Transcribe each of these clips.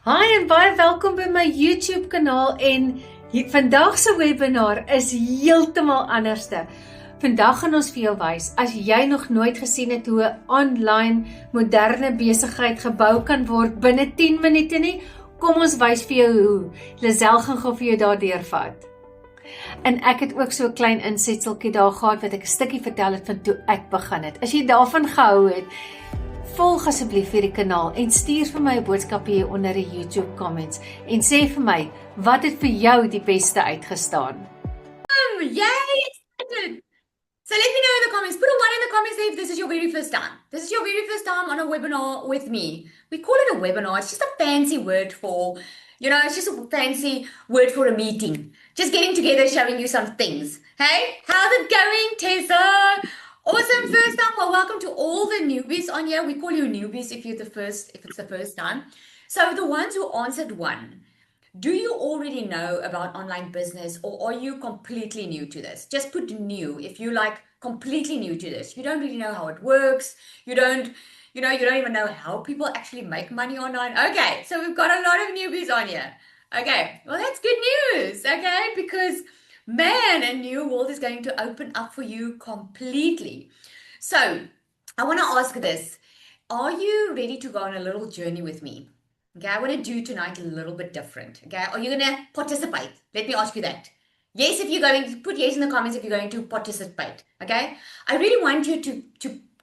Hi en baie welkom by my YouTube kanaal en vandag se webinar is heeltemal anderste. Vandag gaan ons vir jou wys, as jy nog nooit gesien het hoe 'n online moderne besigheid gebou kan word binne 10 minute nie, kom ons wys vir jou hoe. Lizelle gaan gou vir jou daardeur vat. En ek het ook so 'n klein insetseltjie daar gehad wat ek 'n stukkie vertel het van toe ek begin het. As jy daarvan gehou het, volg asseblief hierdie kanaal en stuur vir my 'n boodskap hier onder die YouTube comments en sê vir my, wat het vir jou die beste uitgestaan? Yay! Excited! So let me know in the comments. Put a 1 in the comments if this is your very first time. This is your very first time on a webinar with me. We call it a webinar. It's just a fancy word for, it's just a fancy word for a meeting. Just getting together, showing you some things. Hey, how's it going, Tessa? Awesome, first time. Well, welcome to all the newbies on here. We call you newbies if it's the first time. So the ones who answered 1, do you already know about online business or are you completely new to this? Just put new if you like completely new to this. You don't really know how it works. You don't even know how people actually make money online. Okay, so we've got a lot of newbies on here. Okay, well, that's good news, okay? Because man, a new world is going to open up for you completely. So I want to ask this. Are you ready to go on a little journey with me? Okay, I want to do tonight a little bit different. Okay, are you going to participate? Let me ask you that. Yes, if you're going to put yes in the comments if you're going to participate. Okay, I really want you to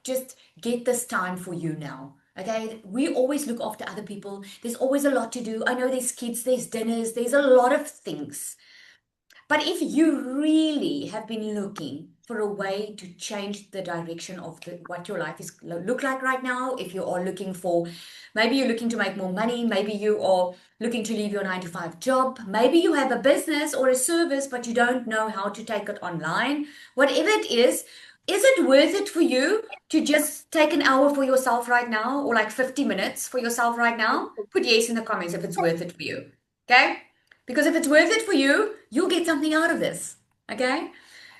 just get this time for you now. Okay, we always look after other people. There's always a lot to do. I know there's kids, there's dinners, there's a lot of things. But if you really have been looking for a way to change the direction of what your life is look like right now, if you are looking for, maybe you're looking to make more money, maybe you are looking to leave your 9-to-5 job, maybe you have a business or a service, but you don't know how to take it online, whatever it is it worth it for you to just take an hour for yourself right now or like 50 minutes for yourself right now? Put yes in the comments if it's worth it for you, okay? Because if it's worth it for you, you'll get something out of this, okay?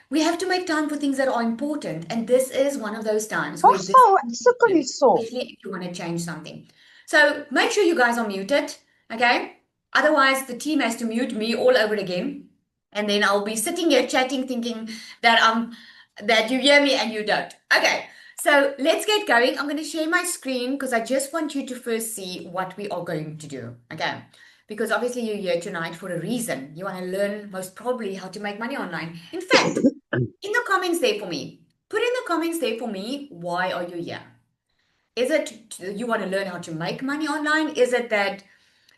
We have to make time for things that are important, and this is one of those times where especially if you want to change something. So make sure you guys are muted, okay? Otherwise, the team has to mute me all over again, and then I'll be sitting here chatting, thinking that you hear me and you don't. Okay, so let's get going. I'm going to share my screen because I just want you to first see what we are going to do, okay? Because obviously you're here tonight for a reason. You want to learn most probably how to make money online. In fact, in the comments there for me, put in the comments there for me, why are you here? Is it you want to learn how to make money online? Is it that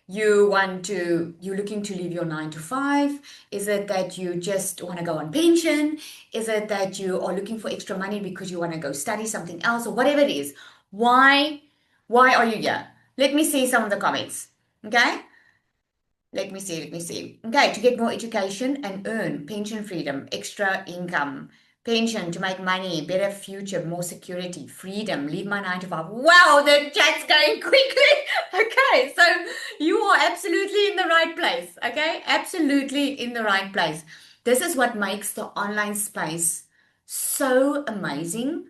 you're looking to leave your 9-to-5? Is it that you just want to go on pension? Is it that you are looking for extra money because you want to go study something else or whatever it is? Why are you here? Let me see some of the comments, okay? Let me see. Okay, to get more education and earn pension freedom, extra income, pension to make money, better future, more security, freedom, leave my 9-to-5. Wow, the chat's going quickly. Okay, so you are absolutely in the right place. Okay, absolutely in the right place. This is what makes the online space so amazing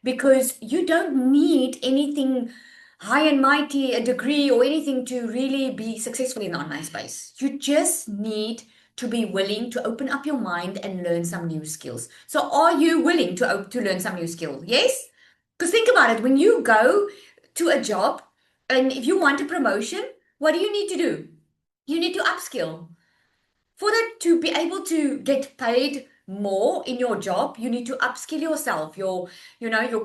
because you don't need anything high and mighty, a degree or anything to really be successful in the online space. You just need to be willing to open up your mind and learn some new skills. So are you willing to learn some new skill? Yes? Because think about it, when you go to a job and if you want a promotion, what do you need to do? You need to upskill. For that to be able to get paid more in your job, you need to upskill yourself. Your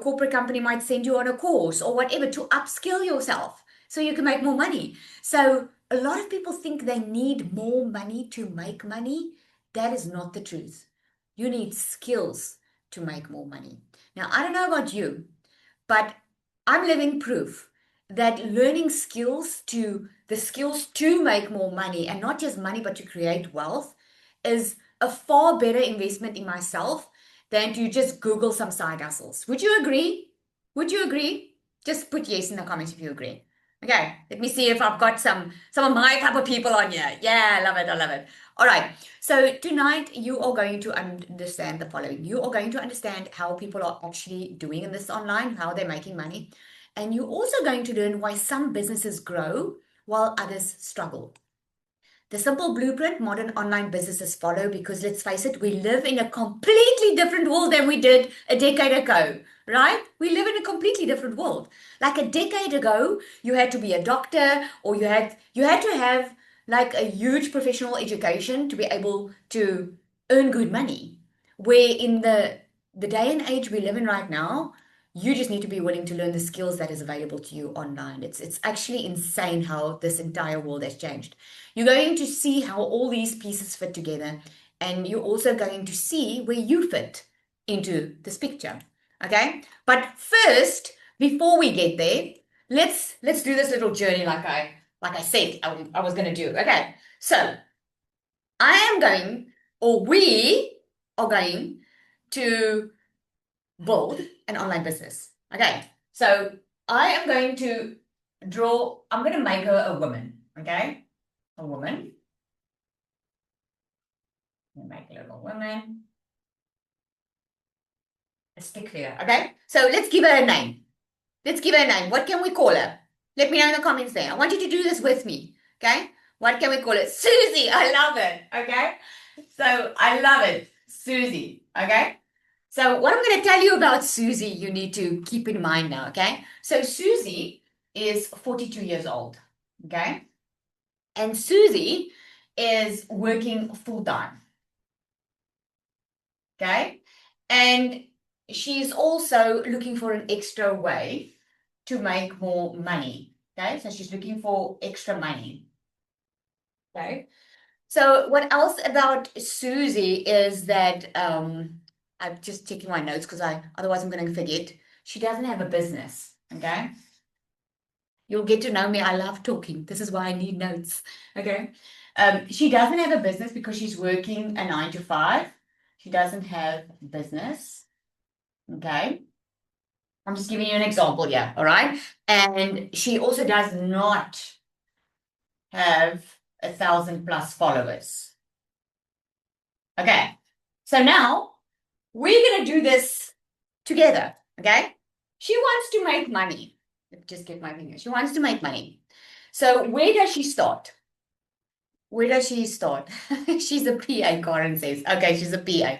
corporate company might send you on a course or whatever to upskill yourself so you can make more money. So a lot of people think they need more money to make money. That is not the truth. You need skills to make more money. Now, I don't know about you, but I'm living proof that learning the skills to make more money, and not just money, but to create wealth, is a far better investment in myself than to just Google some side hustles. Would you agree? Would you agree? Just put yes in the comments if you agree. Okay, let me see if I've got some of my type of people on here. Yeah, I love it. All right, so tonight you are going to understand the following. You are going to understand how people are actually doing in this online, how they're making money. And you're also going to learn why some businesses grow while others struggle. The simple blueprint modern online businesses follow because let's face it, we live in a completely different world than we did a decade ago, right? We live in a completely different world. Like a decade ago, you had to be a doctor or you had to have like a huge professional education to be able to earn good money. Where in the day and age we live in right now, you just need to be willing to learn the skills that is available to you online. It's actually insane how this entire world has changed. You're going to see how all these pieces fit together, and you're also going to see where you fit into this picture. Okay? But first, before we get there, let's do this little journey like I said I was going to do. Okay. So, I am going or we are going to build an online business. Okay. So, I am going to I'm going to make her a woman. Okay? A woman. Make a little woman. Let's stick here. Okay. So let's give her a name. Let's give her a name. What can we call her? Let me know in the comments there. I want you to do this with me. Okay. What can we call it? Susie. I love it. Okay. So I love it. Susie. Okay. So what I'm going to tell you about Susie, you need to keep in mind now. Okay. So Susie is 42 years old. Okay. And Susie is working full time. Okay. And she's also looking for an extra way to make more money. Okay. So she's looking for extra money. Okay. So what else about Susie is that I'm just checking my notes because otherwise I'm going to forget. She doesn't have a business. Okay. You'll get to know me. I love talking. This is why I need notes. Okay. She doesn't have a business because she's working a 9 to 5. She doesn't have business. Okay. I'm just giving you an example here. All right. And she also does not have 1,000+ followers. Okay. So now we're going to do this together. Okay. She wants to make money. Just get my finger. She wants to make money. So where does she start? Where does she start? She's a PA, Karen says. Okay, she's a PA.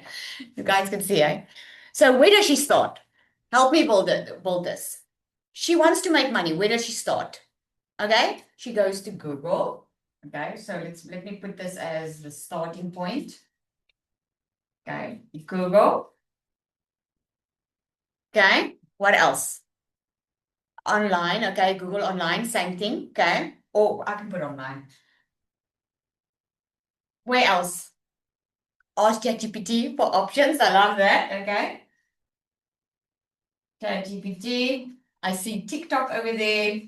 You guys can see, eh? So where does she start? Help me build this. She wants to make money. Where does she start? Okay, she goes to Google. Okay, so let me put this as the starting point. Okay, Google. Okay, what else? Online. Okay, Google online, same thing. Okay, or I can put online. Where else? Ask ChatGPT for options. I love that. Okay. ChatGPT. I see TikTok over there.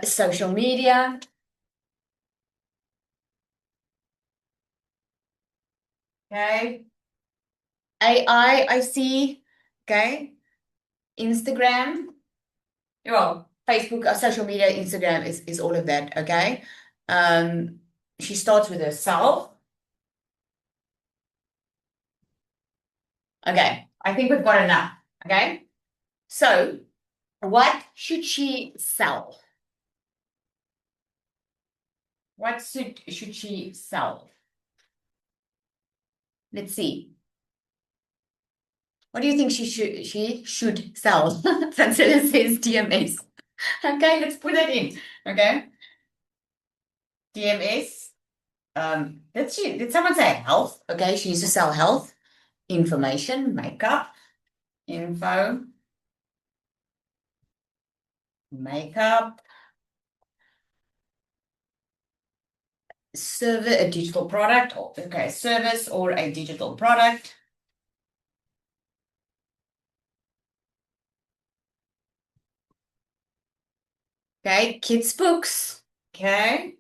Social media. Okay. AI, I see. Okay. Instagram. Well, Facebook, social media, Instagram is all of that. Okay. She starts with herself. Okay. I think we've got enough. Okay. So, what should she sell? What should she sell? Let's see. What do you think she should sell? Francilla says DMS. Okay, let's put that in. Okay. DMS. Did someone say health? Okay, she needs to sell health, information, makeup, info, makeup, a digital product. Okay, service or a digital product. Okay, kids' books. Okay.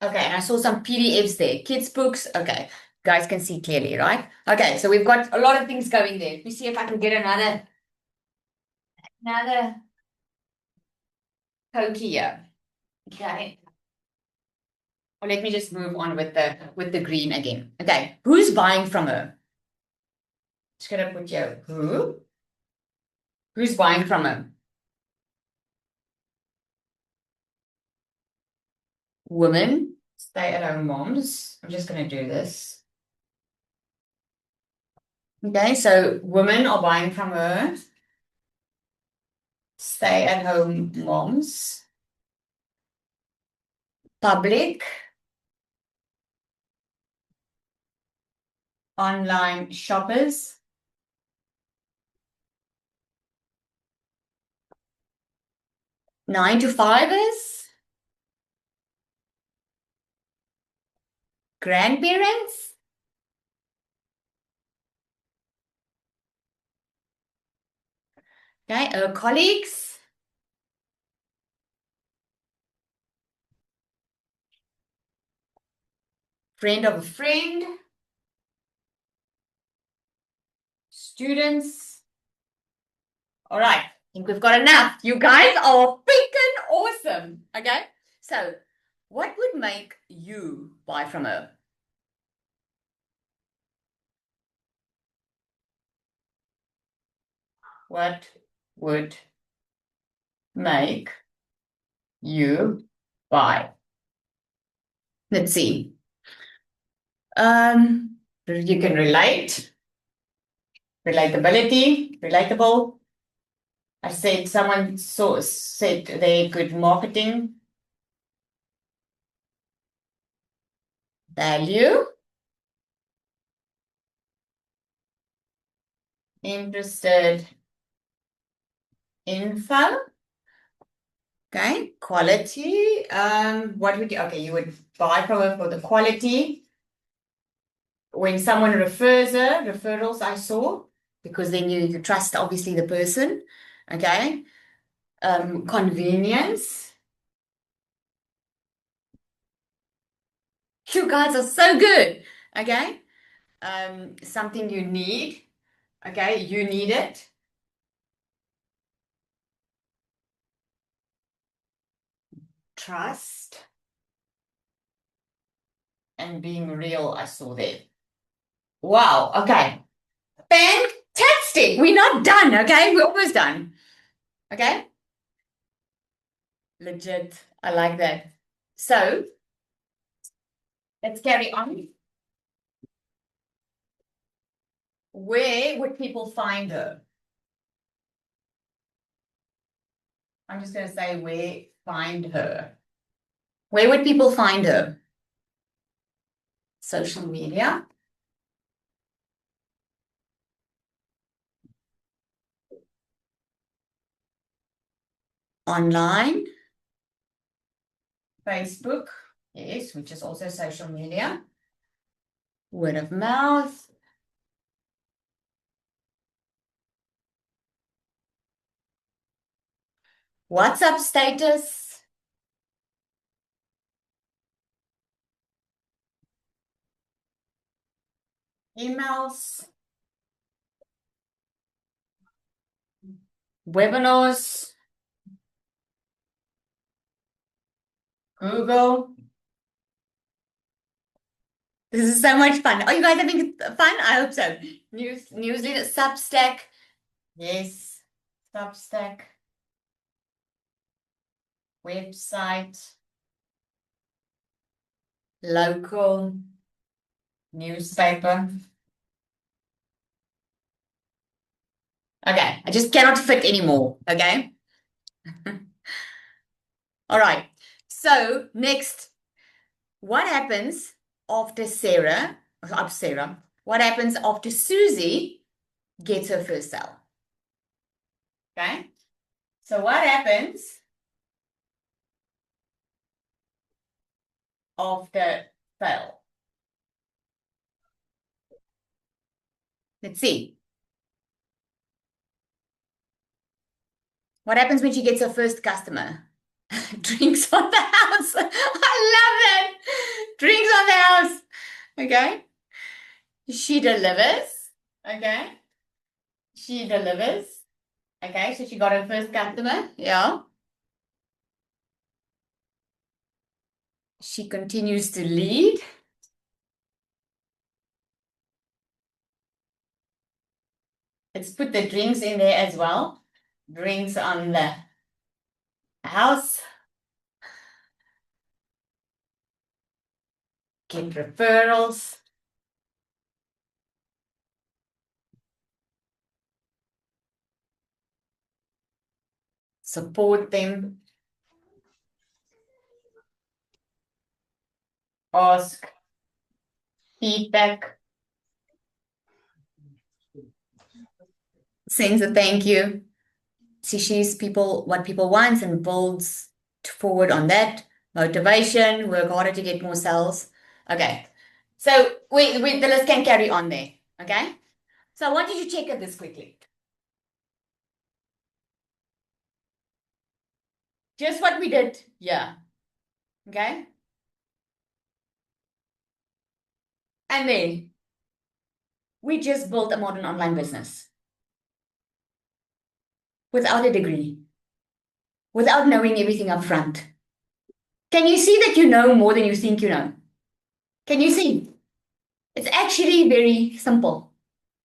Okay, and I saw some PDFs there. Kids' books. Okay, guys can see clearly, right? Okay, so we've got a lot of things going there. Let me see if I can get another Coke here. Okay. Or let me just move on with the green again. Okay, who's buying from her? Just gonna put here, who? Who's buying from him? Women, stay-at-home moms. I'm just gonna do this. Okay, so women are buying from her. Stay-at-home moms. Public. Online shoppers. Nine to fivers. Grandparents. Okay, colleagues. Friend of a friend. Students. All right, I think we've got enough. You guys are freaking awesome. Okay, so what would make you buy from her? What would make you buy? Let's see. You can relate, relatability, relatable. I said someone said they good marketing, value, interested, info. Okay, quality. What would you? Okay, you would buy from her for the quality. When someone refers her, referrals I saw, because then you trust obviously the person. Okay. Convenience. You guys are so good. Okay. Something you need. Okay, you need it. Trust and being real, I saw there. Wow, okay. Fantastic. We're not done, okay? We're almost done. Okay? Legit. I like that. So, let's carry on. Where would people find her? I'm just going to say where find her. Where would people find her? Social media. Online. Facebook. Yes, which is also social media. Word of mouth. WhatsApp status. Emails. Webinars. Google. This is so much fun. Are you guys having fun? I hope so. Newsletter, Substack. Yes, Substack. Website. Local newspaper. Okay, I just cannot fit anymore. Okay. All right. So next, what happens after Sarah? What happens after Susie gets her first sale? Okay. So what happens after sale? Let's see. What happens when she gets her first customer? Drinks on the house. I love that. Drinks on the house. Okay. She delivers. Okay. She delivers. Okay. So she got her first customer. Yeah. She continues to lead. Let's put the drinks in there as well. Drinks on the house. Get referrals. Support them. Ask feedback. Sends a thank you. She sees people what people want and builds forward on that. Motivation, work harder to get more sales. Okay. So the list can carry on there. Okay. So I want you to check at this quickly. Just what we did here. Okay. And then we just built a modern online business without a degree, without knowing everything up front. Can you see that you know more than you think you know? Can you see? It's actually very simple.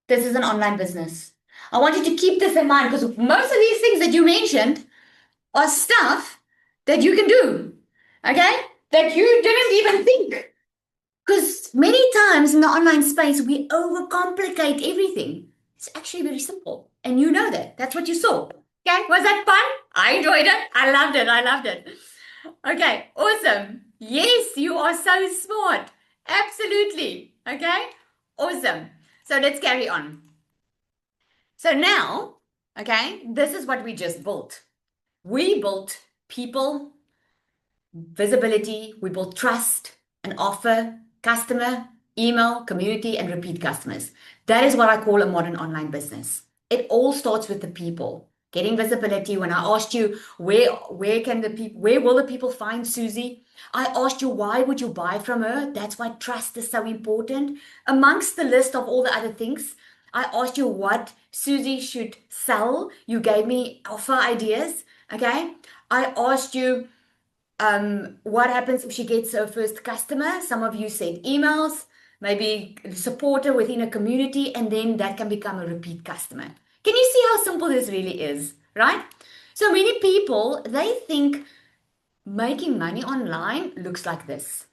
This is an online business. I want you to keep this in mind because most of these things that you mentioned are stuff that you can do, okay? That you didn't even think. Because many times in the online space, we overcomplicate everything. It's actually very simple. And you know that. That's what you saw. Okay, was that fun? I enjoyed it. I loved it. I loved it. Okay, awesome. Yes, you are so smart. Absolutely. Okay, awesome. So let's carry on. So now, okay, this is what we just built. We built people, visibility, we built trust, an offer, customer, email, community, and repeat customers. That is what I call a modern online business. It all starts with the people. Getting visibility. When I asked you where will the people find Susie? I asked you why would you buy from her? That's why trust is so important. Amongst the list of all the other things, I asked you what Susie should sell. You gave me offer ideas. Okay. I asked you what happens if she gets her first customer? Some of you said emails, maybe support her within a community, and then that can become a repeat customer. Can you see how simple this really is, right? So many people, they think making money online looks like this.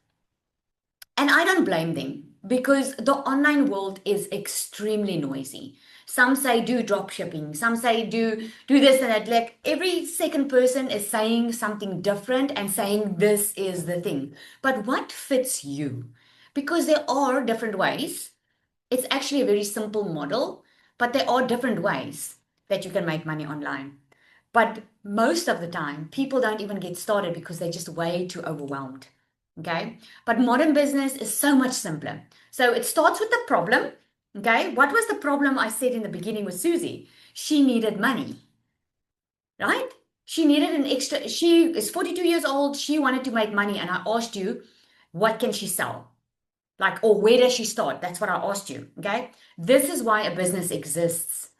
And I don't blame them because the online world is extremely noisy. Some say do drop shipping, some say do this and that. Like every second person is saying something different and saying this is the thing. But what fits you? Because there are different ways. It's actually a very simple model, but there are different ways that you can make money online. But most of the time, people don't even get started because they're just way too overwhelmed. Okay. But modern business is so much simpler. So it starts with the problem. Okay. What was the problem I said in the beginning with Susie? She needed money, right? She needed an extra, she is 42 years old. She wanted to make money. And I asked you, what can she sell? Like, or where does she start? That's what I asked you. Okay. This is why a business exists,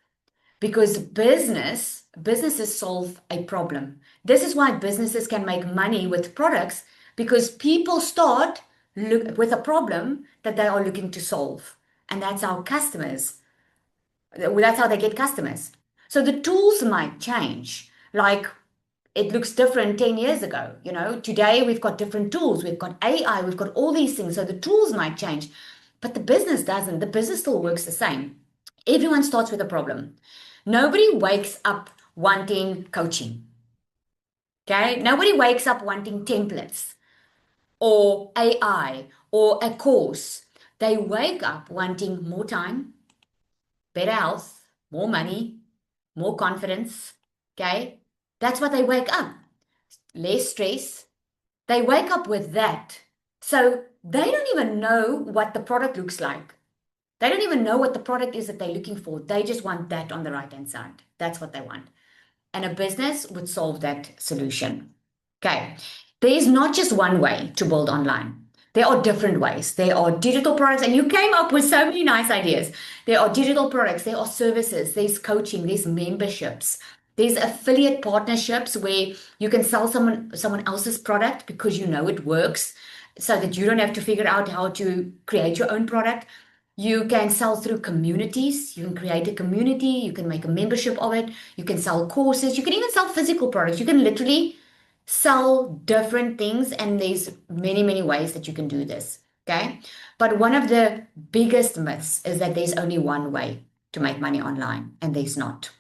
because businesses solve a problem. This is why businesses can make money with products, because people start with a problem that they are looking to solve. And that's how that's how they get customers. So the tools might change. Like it looks different 10 years ago. You know, today we've got different tools. We've got AI, we've got all these things. So the tools might change, but the business doesn't. The business still works the same. Everyone starts with a problem. Nobody wakes up wanting coaching. Okay? Nobody wakes up wanting templates or AI or a course. They wake up wanting more time, better health, more money, more confidence. Okay? That's what they wake up. Less stress. They wake up with that. So they don't even know what the product looks like. They don't even know what the product is that they're looking for. They just want that on the right-hand side. That's what they want. And a business would solve that solution. Okay. There is not just one way to build online. There are different ways. There are digital products, and you came up with so many nice ideas. There are digital products, there are services, there's coaching, there's memberships, there's affiliate partnerships where you can sell someone else's product because you know it works, so that you don't have to figure out how to create your own product. You can sell through communities. You can create a community. You can make a membership of it. You can sell courses. You can even sell physical products. You can literally sell different things, and there's many, many ways that you can do this. Okay. But one of the biggest myths is that there's only one way to make money online, and there's not.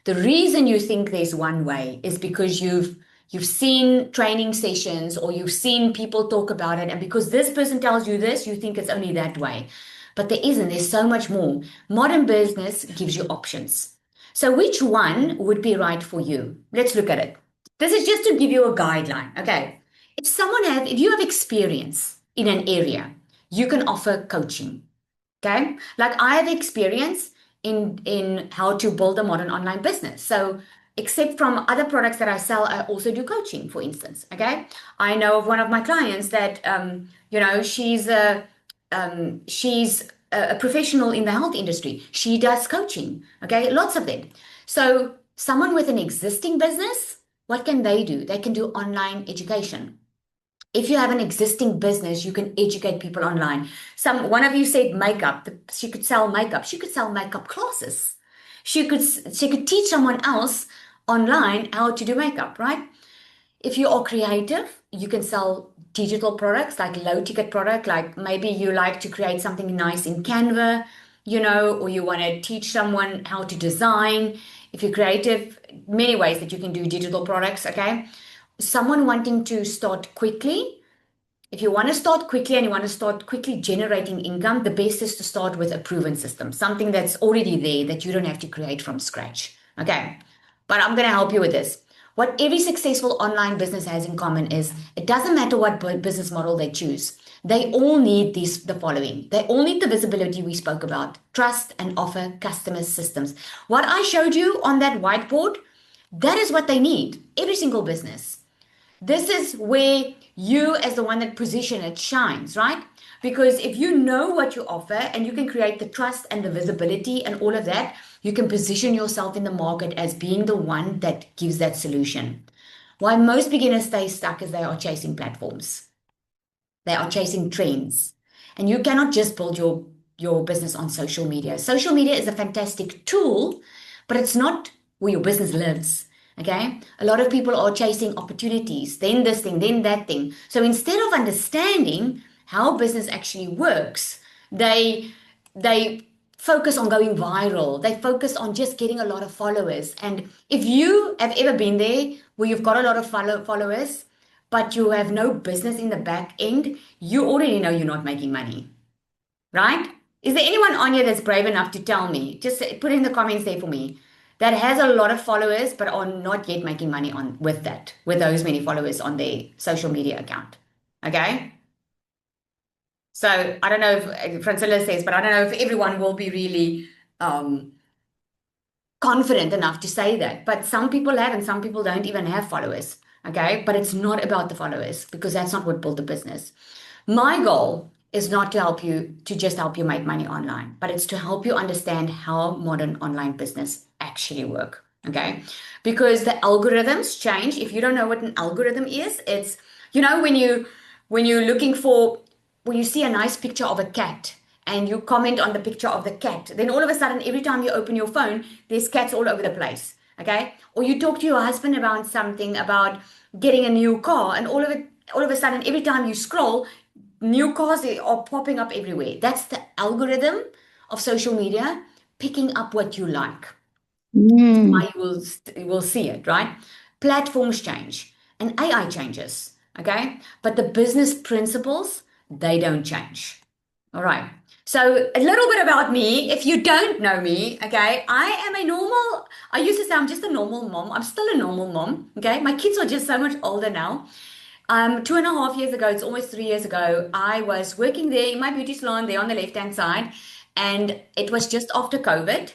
The reason you think there's one way is because you've seen training sessions or you've seen people talk about it, and because this person tells you this, you think it's only that way. But there isn't. There's so much more. Modern business gives you options. So which one would be right for you? Let's look at it. This is just to give you a guideline. Okay. If you have experience in an area, you can offer coaching. Okay. Like I have experience in how to build a modern online business. So except from other products that I sell, I also do coaching, for instance. Okay. I know of one of my clients that she's a professional in the health industry. She does coaching. Okay. Lots of them. So someone with an existing business, what can they do? They can do online education. If you have an existing business, you can educate people online. One of you said makeup. She could sell makeup. She could sell makeup classes. She could teach someone else online how to do makeup, right? If you are creative, you can sell digital products, like low ticket product, like maybe you like to create something nice in Canva, or you want to teach someone how to design. If you're creative, many ways that you can do digital products, okay? Someone wanting to start quickly, if you want to start quickly and you want to start quickly generating income, the best is to start with a proven system, something that's already there that you don't have to create from scratch. Okay. But I'm going to help you with this. What every successful online business has in common is it doesn't matter what business model they choose. They all need the following. They all need the visibility we spoke about, trust and offer customer systems. What I showed you on that whiteboard, that is what they need. Every single business. This is where you, as the one that position it, shines, right? Because if you know what you offer and you can create the trust and the visibility and all of that, you can position yourself in the market as being the one that gives that solution. Why most beginners stay stuck is they are chasing platforms. They are chasing trends. And you cannot just build your business on social media. Social media is a fantastic tool, but it's not where your business lives. Okay. A lot of people are chasing opportunities, then this thing, then that thing. So instead of understanding how business actually works, they focus on going viral. They focus on just getting a lot of followers. And if you have ever been there where you've got a lot of followers, but you have no business in the back end, you already know you're not making money, right? Is there anyone on here that's brave enough to tell me? Just put in the comments there for me, that has a lot of followers but are not yet making money with those many followers on their social media account. Okay. So I don't know if Francilla says, but I don't know if everyone will be really confident enough to say that. But some people have, and some people don't even have followers. Okay. But it's not about the followers, because that's not what built the business. My goal is not to just help you make money online, but it's to help you understand how modern online business actually work. Okay. Because the algorithms change. If you don't know what an algorithm is, it's, when you see a nice picture of a cat and you comment on the picture of the cat, then all of a sudden, every time you open your phone, there's cats all over the place. Okay. Or you talk to your husband about something, about getting a new car, and all of a sudden, every time you scroll, new cars are popping up everywhere. That's the algorithm of social media picking up what you like. That's why you will see it, right? Platforms change and AI changes, okay? But the business principles, they don't change. All right. So a little bit about me. If you don't know me, okay, I used to say I'm just a normal mom. I'm still a normal mom, okay? My kids are just so much older now. 2.5 years ago, it's almost 3 years ago, I was working there in my beauty salon there on the left-hand side, and it was just after COVID.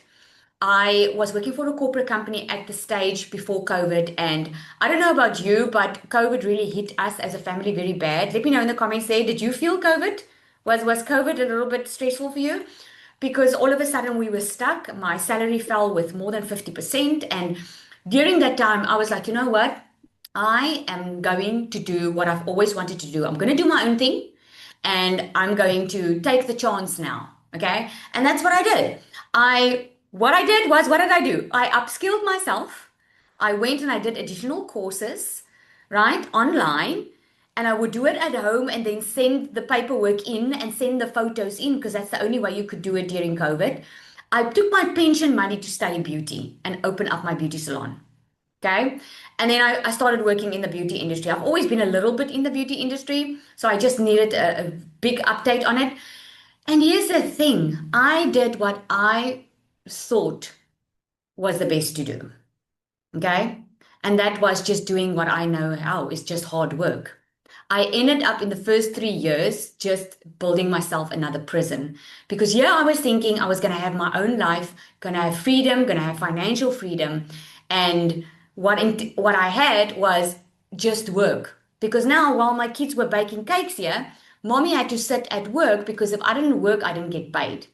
I was working for a corporate company at the stage before COVID, and I don't know about you, but COVID really hit us as a family very bad. Let me know in the comments there, did you feel COVID? Was COVID a little bit stressful for you? Because all of a sudden we were stuck. My salary fell with more than 50%, and during that time, I was like, you know what? I am going to do what I've always wanted to do. I'm going to do my own thing, and I'm going to take the chance now. Okay. And that's what I did. What did I do? I upskilled myself. I went and I did additional courses, right, online. And I would do it at home and then send the paperwork in and send the photos in because that's the only way you could do it during COVID. I took my pension money to study beauty and open up my beauty salon. Okay. And then I started working in the beauty industry. I've always been a little bit in the beauty industry, so I just needed a big update on it. And here's the thing, I did what I thought was the best to do. Okay. And that was just doing what I know how, is just hard work. I ended up in the first 3 years just building myself another prison because here I was thinking I was going to have my own life, going to have freedom, going to have financial freedom. And what I had was just work. Because now, while my kids were baking cakes here, mommy had to sit at work because if I didn't work, I didn't get paid.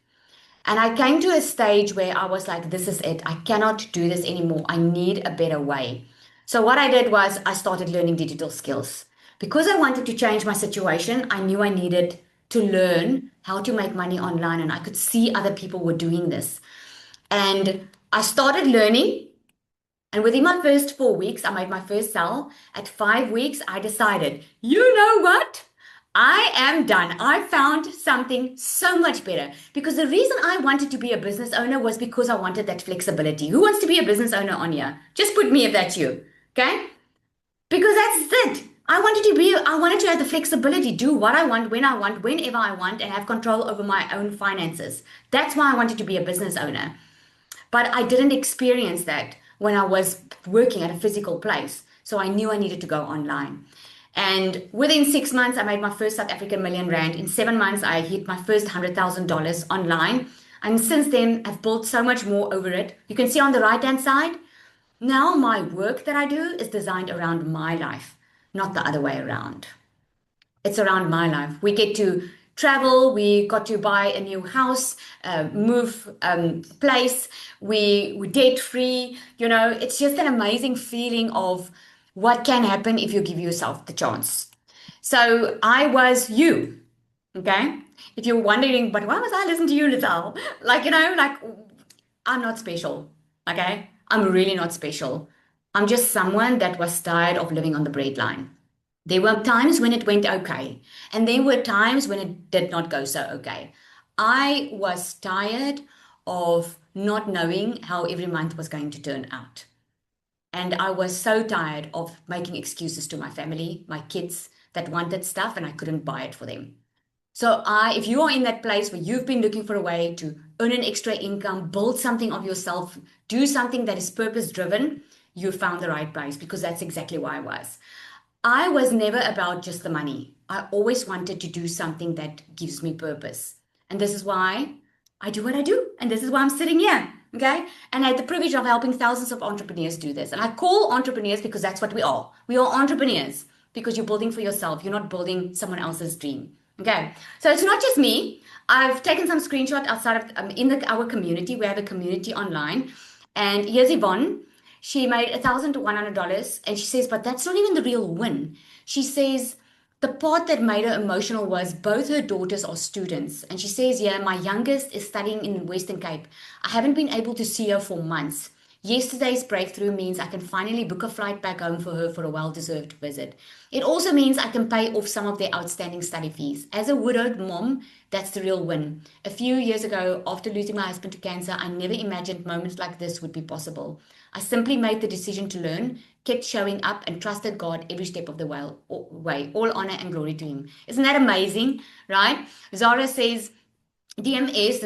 And I came to a stage where I was like, this is it. I cannot do this anymore. I need a better way. So, what I did was I started learning digital skills. Because I wanted to change my situation, I knew I needed to learn how to make money online, and I could see other people were doing this. And I started learning. And within my first 4 weeks, I made my first sale. At 5 weeks, I decided, you know what? I am done. I found something so much better because the reason I wanted to be a business owner was because I wanted that flexibility. Who wants to be a business owner on here? Just put me if that's you. Okay? Because that's it. I wanted to have the flexibility, do what I want, when I want, whenever I want, and have control over my own finances. That's why I wanted to be a business owner. But I didn't experience that when I was working at a physical place. So I knew I needed to go online. And within 6 months, I made my first South African million rand. In 7 months, I hit my first $100,000 online. And since then, I've built so much more over it. You can see on the right-hand side, now my work that I do is designed around my life, not the other way around. It's around my life. We get to travel. We got to buy a new house, move place. We're debt free. You know, it's just an amazing feeling of what can happen if you give yourself the chance. So I was you. Okay. If you're wondering, but why must I listen to you, Lizelle? Like, I'm not special. Okay. I'm really not special. I'm just someone that was tired of living on the breadline. There were times when it went okay, and there were times when it did not go so okay. I was tired of not knowing how every month was going to turn out. And I was so tired of making excuses to my family, my kids that wanted stuff and I couldn't buy it for them. So if you are in that place where you've been looking for a way to earn an extra income, build something of yourself, do something that is purpose driven, you found the right place because that's exactly where I was. I was never about just the money. I always wanted to do something that gives me purpose. And this is why I do what I do. And this is why I'm sitting here. Okay. And I had the privilege of helping thousands of entrepreneurs do this. And I call entrepreneurs because that's what we are. We are entrepreneurs because you're building for yourself. You're not building someone else's dream. Okay. So it's not just me. I've taken some screenshot outside of our community. We have a community online. And here's Yvonne. She made $1,100 and she says, but that's not even the real win. She says, the part that made her emotional was both her daughters are students. And she says, yeah, my youngest is studying in Western Cape. I haven't been able to see her for months. Yesterday's breakthrough means I can finally book a flight back home for her for a well-deserved visit. It also means I can pay off some of their outstanding study fees. As a widowed mom, that's the real win. A few years ago, after losing my husband to cancer, I never imagined moments like this would be possible. I simply made the decision to learn, kept showing up, and trusted God every step of the way. All honor and glory to Him. Isn't that amazing, right? Zara says, DMS,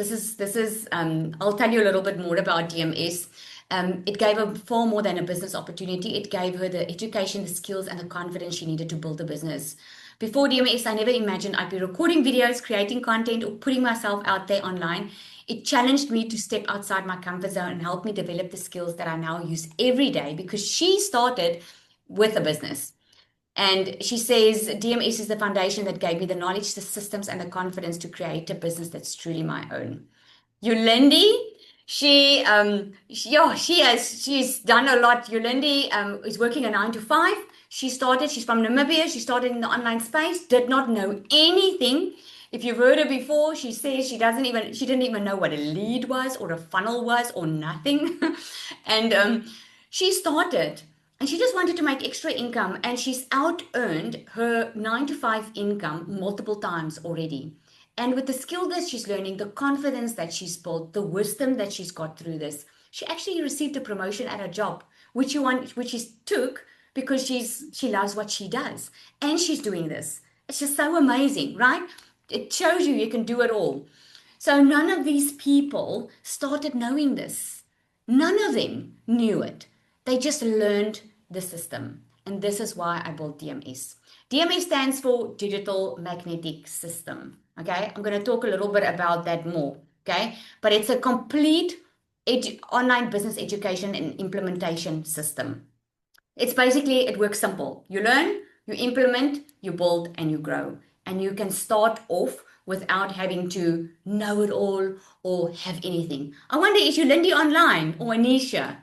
I'll tell you a little bit more about DMS. It gave her far more than a business opportunity. It gave her the education, the skills, and the confidence she needed to build a business. Before DMS, I never imagined I'd be recording videos, creating content, or putting myself out there online. It challenged me to step outside my comfort zone and help me develop the skills that I now use every day because she started with a business. And she says, DMS is the foundation that gave me the knowledge, the systems, and the confidence to create a business that's truly my own. Yolandi, she's done a lot. Yolandi is working a 9 to 5. She's from Namibia. She started in the online space, did not know anything. If you've heard her before, she says she didn't even know what a lead was or a funnel was or nothing. And she started and she just wanted to make extra income, and she's out earned her 9 to 5 income multiple times already. And with the skill that she's learning, the confidence that she's built, the wisdom that she's got through this, she actually received a promotion at her job, which she took because she loves what she does. And she's doing this. It's just so amazing, right? It shows you can do it all. So none of these people started knowing this. None of them knew it. They just learned the system. And this is why I built DMS. DMS stands for Digital Magnetic System. Okay, I'm going to talk a little bit about that more. Okay, but it's a complete online business education and implementation system. It's basically, it works simple. You learn, you implement, you build, and you grow. And you can start off without having to know it all or have anything. I wonder, is you Lindy online or Anisha?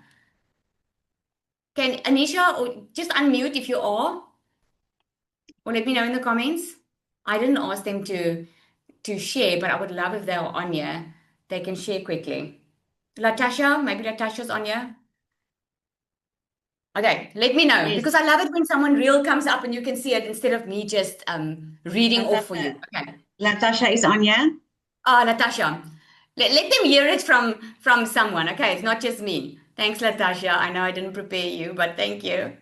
Can Anisha or just unmute if you are? Or let me know in the comments. I didn't ask them to share, but I would love if they are on here. They can share quickly. Latasha, maybe Latasha's on here. Okay, let me know, Yes, because I love it when someone real comes up and you can see it instead of me just reading off for you. Okay. Latasha is Anya. Ah, Latasha. Let them hear it from someone. Okay, it's not just me. Thanks, Latasha. I know I didn't prepare you, but thank you.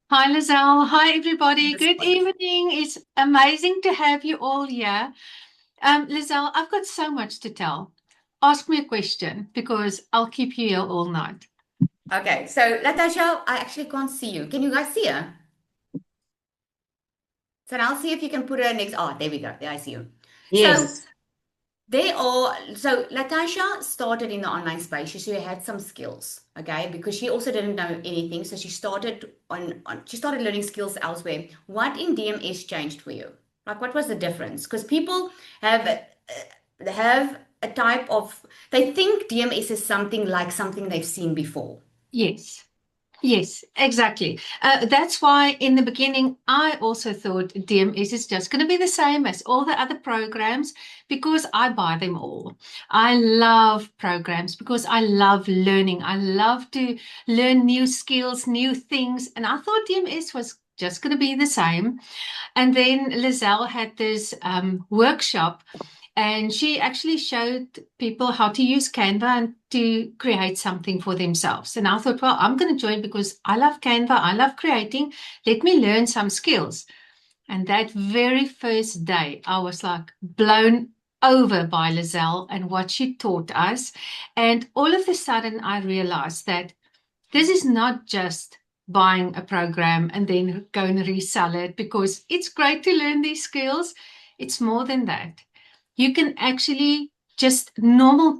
Hi, Lizelle. Hi, everybody. Good evening. It's amazing to have you all here. Lizelle, I've got so much to tell. Ask me a question because I'll keep you here all night. Okay, so Latasha, I actually can't see you. Can you guys see her? So I'll see if you can put her next. Oh, there we go. There I see you. So Yes. so Latasha started in the online space. She had some skills, okay, because she also didn't know anything. So she started she started learning skills elsewhere. What in DMS changed for you? Like, what was the difference? Because people have a type of, they think DMS is something like something they've seen before. Yes. Yes, exactly. That's why in the beginning, I also thought DMS is just going to be the same as all the other programs because I buy them all. I love programs because I love learning. I love to learn new skills, new things. And I thought DMS was just going to be the same. And then Lizelle had this workshop, and she actually showed people how to use Canva and to create something for themselves. And I thought, well, I'm going to join because I love Canva. I love creating. Let me learn some skills. And that very first day, I was like blown over by Lizelle and what she taught us. And all of a sudden, I realized that this is not just buying a program and then go and resell it because it's great to learn these skills. It's more than that. You can actually just normal,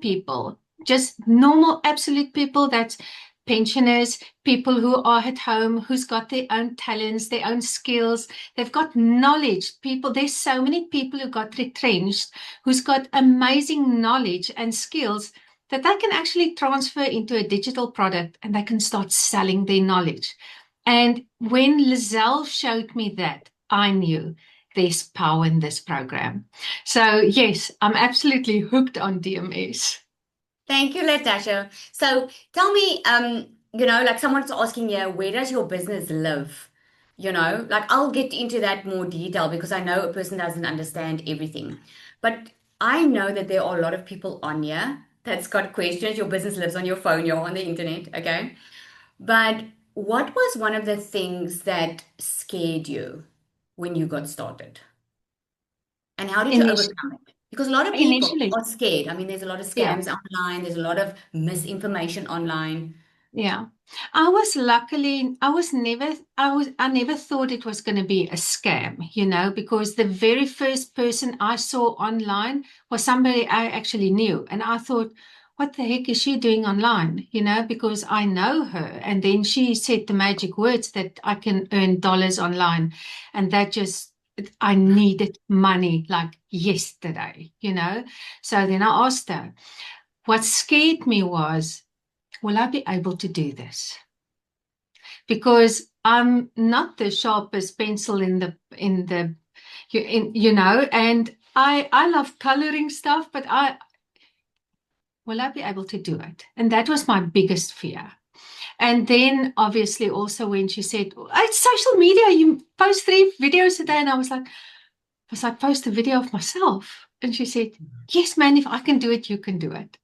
absolute people, that's pensioners, people who are at home, who's got their own talents, their own skills. They've got knowledge. There's so many people who got retrenched, who's got amazing knowledge and skills that they can actually transfer into a digital product and they can start selling their knowledge. And when Lizelle showed me that, I knew there's power in this program. So yes, I'm absolutely hooked on DMS. Thank you, Latasha. So tell me, like someone's asking here, where does your business live? Like I'll get into that more detail because I know a person doesn't understand everything. But I know that there are a lot of people on here that's got questions. Your business lives on your phone, you're on the internet, okay? But what was one of the things that scared you when you got started? And how did you Initially, overcome it? Because a lot of people initially, are scared. I mean, there's a lot of yeah. scams online, there's a lot of misinformation online. Yeah. I never thought it was going to be a scam, because the very first person I saw online was somebody I actually knew. And I thought, what the heck is she doing online? Because I know her. And then she said the magic words that I can earn dollars online. And I needed money like yesterday. So then I asked her, what scared me was, will I be able to do this? Because I'm not the sharpest pencil in the and I love coloring stuff, but will I be able to do it? And that was my biggest fear. And then obviously also when she said, it's social media, you post 3 videos a day. And I was like, post a video of myself. And she said, yes, man, if I can do it, you can do it.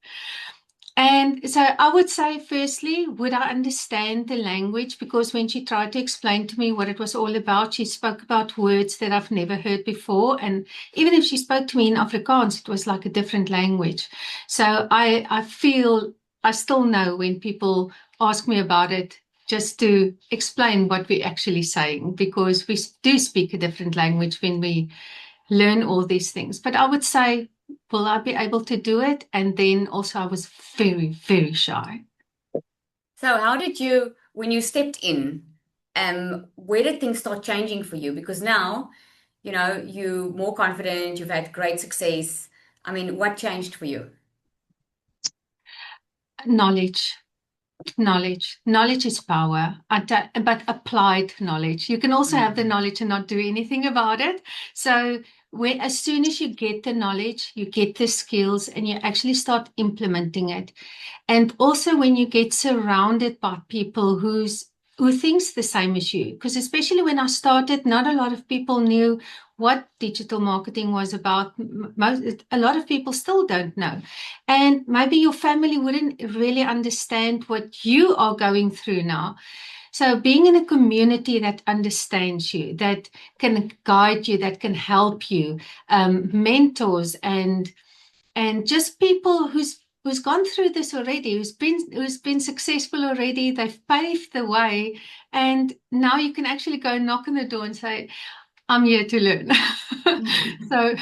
And so I would say, firstly, would I understand the language? Because when she tried to explain to me what it was all about, she spoke about words that I've never heard before. And even if she spoke to me in Afrikaans, it was like a different language. So I feel I still know when people ask me about it, just to explain what we're actually saying, because we do speak a different language when we learn all these things. But I would say, will I be able to do it? And then also, I was very, very shy. So how did you, when you stepped in, where did things start changing for you? Because now, you're more confident, you've had great success. I mean, what changed for you? Knowledge. Knowledge is power, but applied knowledge. You can also have the knowledge and not do anything about it. So as soon as you get the knowledge, you get the skills, and you actually start implementing it. And also when you get surrounded by people who thinks the same as you, because especially when I started, not a lot of people knew what digital marketing was about. A lot of people still don't know. And maybe your family wouldn't really understand what you are going through now. So being in a community that understands you, that can guide you, that can help you, mentors and just people who's gone through this already, who's been successful already. They've paved the way, and now you can actually go and knock on the door and say, I'm here to learn. So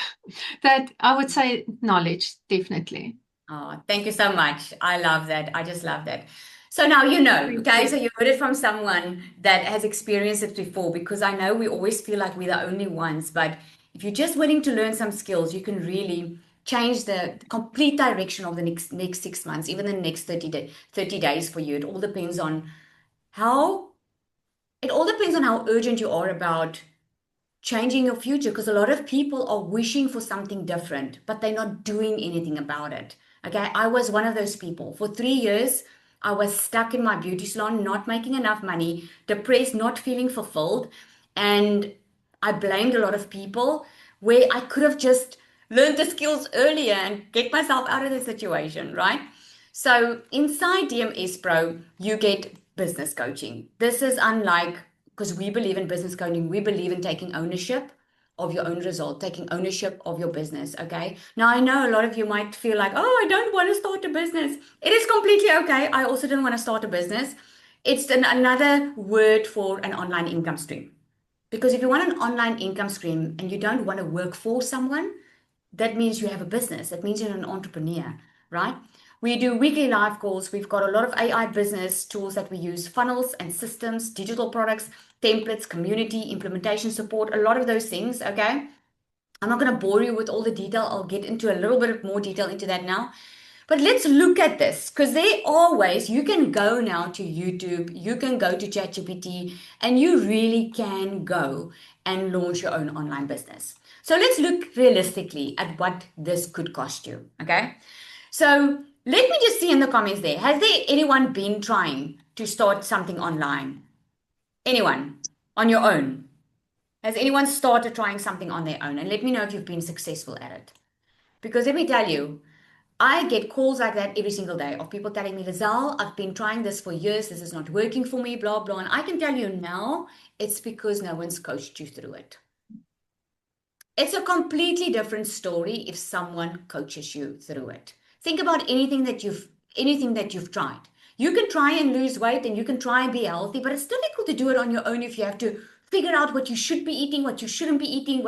that I would say knowledge, definitely. Oh, thank you so much. I love that. I just love that. So now you know, Thank okay? So you. you heard it from someone that has experienced it before, because I know we always feel like we're the only ones, but if you're just willing to learn some skills, you can really change the complete direction of the next 6 months, even the next 30 days for you. How it all depends on how urgent you are about changing your future, because a lot of people are wishing for something different, but they're not doing anything about it. Okay, I was one of those people. For 3 years, I was stuck in my beauty salon, not making enough money, depressed, not feeling fulfilled. And I blamed a lot of people where I could have just learned the skills earlier and get myself out of the situation, right? So inside DMS Pro, you get business coaching. This is unlike, because we believe in business coaching, we believe in taking ownership of your own result, taking ownership of your business. Okay. Now, I know a lot of you might feel like, oh, I don't want to start a business. It is completely okay. I also didn't want to start a business. It's another word for an online income stream. Because if you want an online income stream and you don't want to work for someone, that means you have a business. That means you're an entrepreneur, right? We do weekly live calls. We've got a lot of AI business tools that we use, funnels and systems, digital products, templates, community, implementation support, a lot of those things, okay? I'm not going to bore you with all the detail. I'll get into a little bit more detail into that now. But let's look at this, because there are ways you can go now to YouTube, you can go to ChatGPT, and you really can go and launch your own online business. So let's look realistically at what this could cost you. Okay. So let me just see in the comments there. Has there anyone been trying to start something online? Anyone on your own? Has anyone started trying something on their own? And let me know if you've been successful at it. Because let me tell you, I get calls like that every single day of people telling me, Lizelle, I've been trying this for years. This is not working for me, blah, blah. And I can tell you now, it's because no one's coached you through it. It's a completely different story if someone coaches you through it. Think about anything that you've tried. You can try and lose weight and you can try and be healthy, but it's difficult to do it on your own if you have to figure out what you should be eating, what you shouldn't be eating,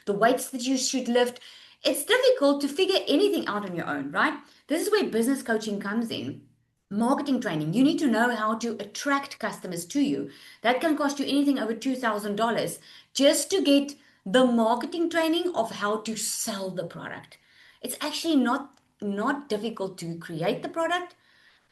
the weights that you should lift. It's difficult to figure anything out on your own, right? This is where business coaching comes in. Marketing training. You need to know how to attract customers to you. That can cost you anything over $2,000 just to get the marketing training of how to sell the product. It's actually not difficult to create the product.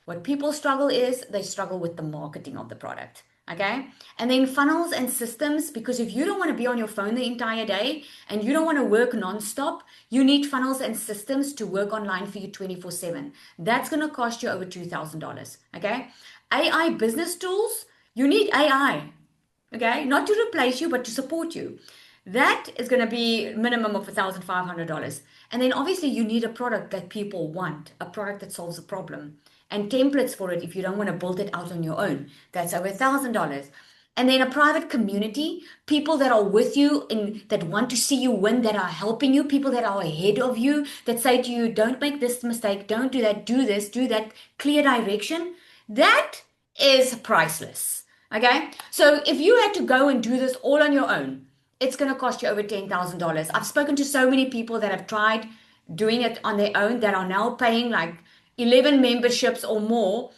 What people struggle is they struggle with the marketing of the product. Okay. And then funnels and systems, because if you don't want to be on your phone the entire day and you don't want to work nonstop, you need funnels and systems to work online for you 24/7. That's going to cost you over $2,000. Okay. AI business tools, you need AI. Okay. Not to replace you, but to support you. That is going to be minimum of $1,500. And then obviously you need a product that people want, a product that solves a problem, and templates for it if you don't want to build it out on your own. That's over $1,000. And then a private community, people that are with you and that want to see you win, that are helping you, people that are ahead of you, that say to you, don't make this mistake, don't do that, do this, do that, clear direction. That is priceless. Okay. So if you had to go and do this all on your own, it's going to cost you over $10,000. I've spoken to so many people that have tried doing it on their own that are now paying like 11 memberships or more.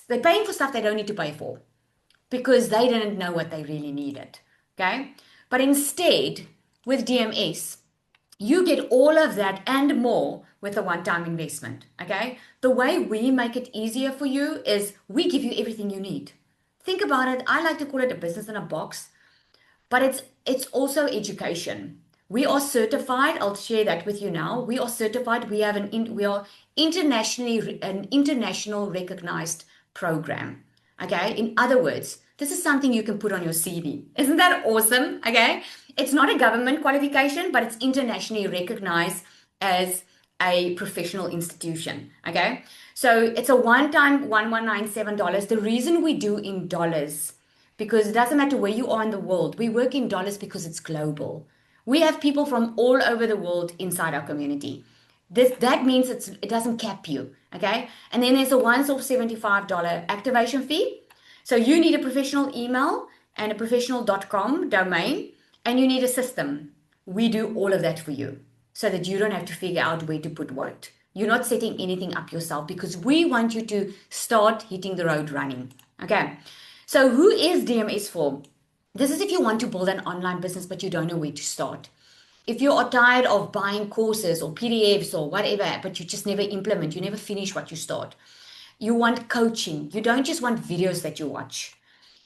They're paying for stuff they don't need to pay for because they didn't know what they really needed. Okay. But instead, with DMS, you get all of that and more with a one-time investment. Okay. The way we make it easier for you is we give you everything you need. Think about it. I like to call it a business in a box. But it's also education. We are certified. I'll share that with you now. We are certified. We are internationally an international recognized program. Okay. In other words, this is something you can put on your CV. Isn't that awesome? Okay. It's not a government qualification, but it's internationally recognized as a professional institution. Okay. So it's a one-time $1197. The reason we do in dollars, because it doesn't matter where you are in the world. We work in dollars because it's global. We have people from all over the world inside our community. That means it doesn't cap you, okay? And then there's a once-off $75 activation fee. So you need a professional email and a professional.com domain, and you need a system. We do all of that for you so that you don't have to figure out where to put what. You're not setting anything up yourself because we want you to start hitting the road running, okay? So who is DMS for? This is if you want to build an online business, but you don't know where to start. If you are tired of buying courses or PDFs or whatever, but you just never implement, you never finish what you start. You want coaching. You don't just want videos that you watch.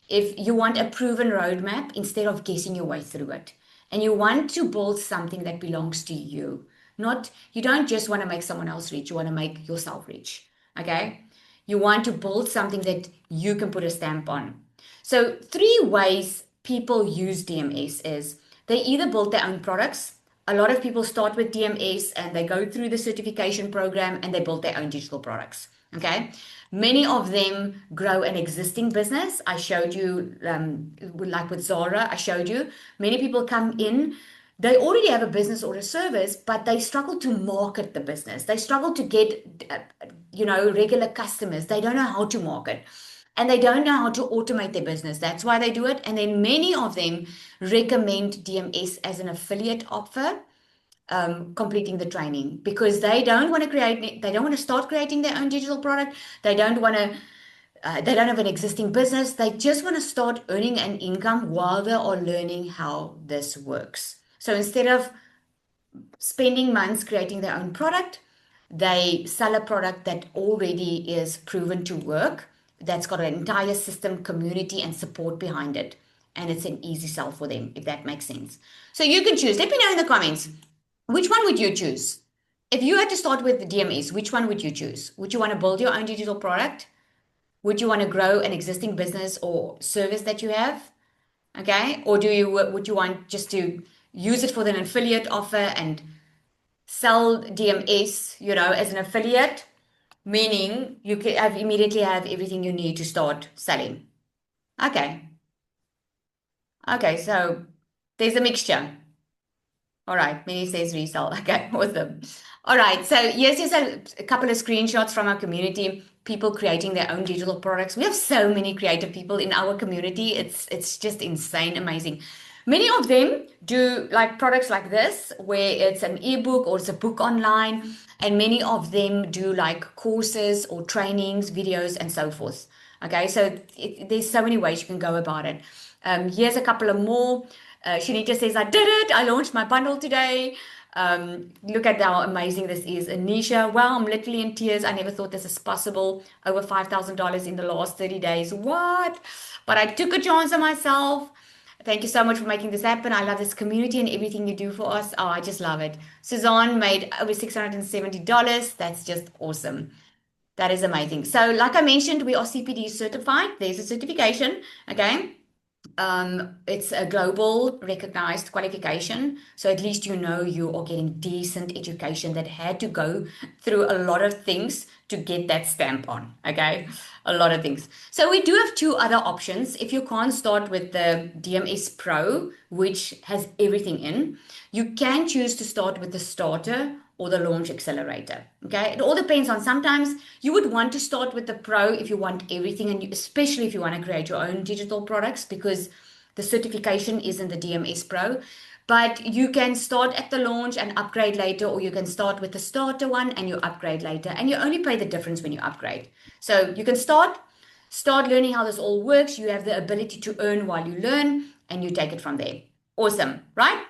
If you want a proven roadmap instead of guessing your way through it. And you want to build something that belongs to you. You don't just want to make someone else rich, you want to make yourself rich. Okay? You want to build something that you can put a stamp on. So 3 ways people use DMS is they either build their own products. A lot of people start with DMS and they go through the certification program and they build their own digital products. Okay. Many of them grow an existing business. I showed you, like with Zara, I showed you many people come in. They already have a business or a service, but they struggle to market the business. They struggle to get, regular customers. They don't know how to market and they don't know how to automate their business. That's why they do it. And then many of them recommend DMS as an affiliate offer, completing the training because they don't want to start creating their own digital product. They don't have an existing business. They just want to start earning an income while they are learning how this works. So instead of spending months creating their own product, they sell a product that already is proven to work, that's got an entire system, community, and support behind it. And it's an easy sell for them, if that makes sense. So you can choose. Let me know in the comments, which one would you choose? If you had to start with the DMS, which one would you choose? Would you want to build your own digital product? Would you want to grow an existing business or service that you have? Okay. Or would you want just to use it for an affiliate offer and sell DMS, as an affiliate, meaning you can immediately have everything you need to start selling. Okay. Okay, so there's a mixture. All right, Minnie says resell. Okay, awesome. All right, so here's just a couple of screenshots from our community, people creating their own digital products. We have so many creative people in our community. It's just insane, amazing. Many of them do like products like this, where it's an ebook or it's a book online, and many of them do like courses or trainings, videos, and so forth. Okay, so there's so many ways you can go about it. Here's a couple of more. Shanita says, I did it. I launched my bundle today. Look at how amazing this is. Anisha, wow, I'm literally in tears. I never thought this is possible. Over $5,000 in the last 30 days. What? But I took a chance on myself. Thank you so much for making this happen. I love this community and everything you do for us. Oh, I just love it. Suzanne made over $670. That's just awesome. That is amazing. So, like I mentioned, we are CPD certified. There's a certification, okay? It's a global recognized qualification. So at least you know you are getting decent education that had to go through a lot of things to get that stamp on. Okay. A lot of things. So we do have two other options. If you can't start with the DMS Pro, which has everything in, you can choose to start with the starter or the launch accelerator. Okay, it all depends on. Sometimes you would want to start with the pro if you want everything, and especially if you want to create your own digital products, because the certification is in the DMS Pro. But you can start at the launch and upgrade later, or you can start with the starter one and you upgrade later, and you only pay the difference when you upgrade. So you can start learning how this all works. You have the ability to earn while you learn, and you take it from there. Awesome, right?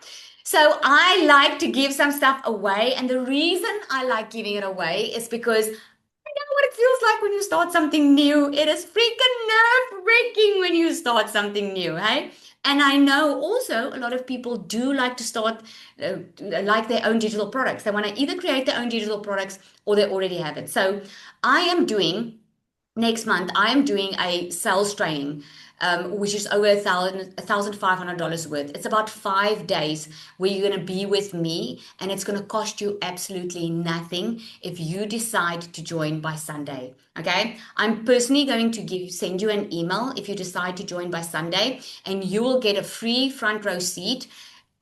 So I like to give some stuff away, and the reason I like giving it away is because I know what it feels like when you start something new. It is freaking nerve-wracking when you start something new, hey? And I know also a lot of people do like to start like their own digital products. They want to either create their own digital products or they already have it. So I am doing next month, I am doing a sales training, which is over $1,500 worth. It's about 5 days where you're going to be with me, and it's going to cost you absolutely nothing if you decide to join by Sunday. Okay, I'm personally going to send you an email if you decide to join by Sunday, and you will get a free front row seat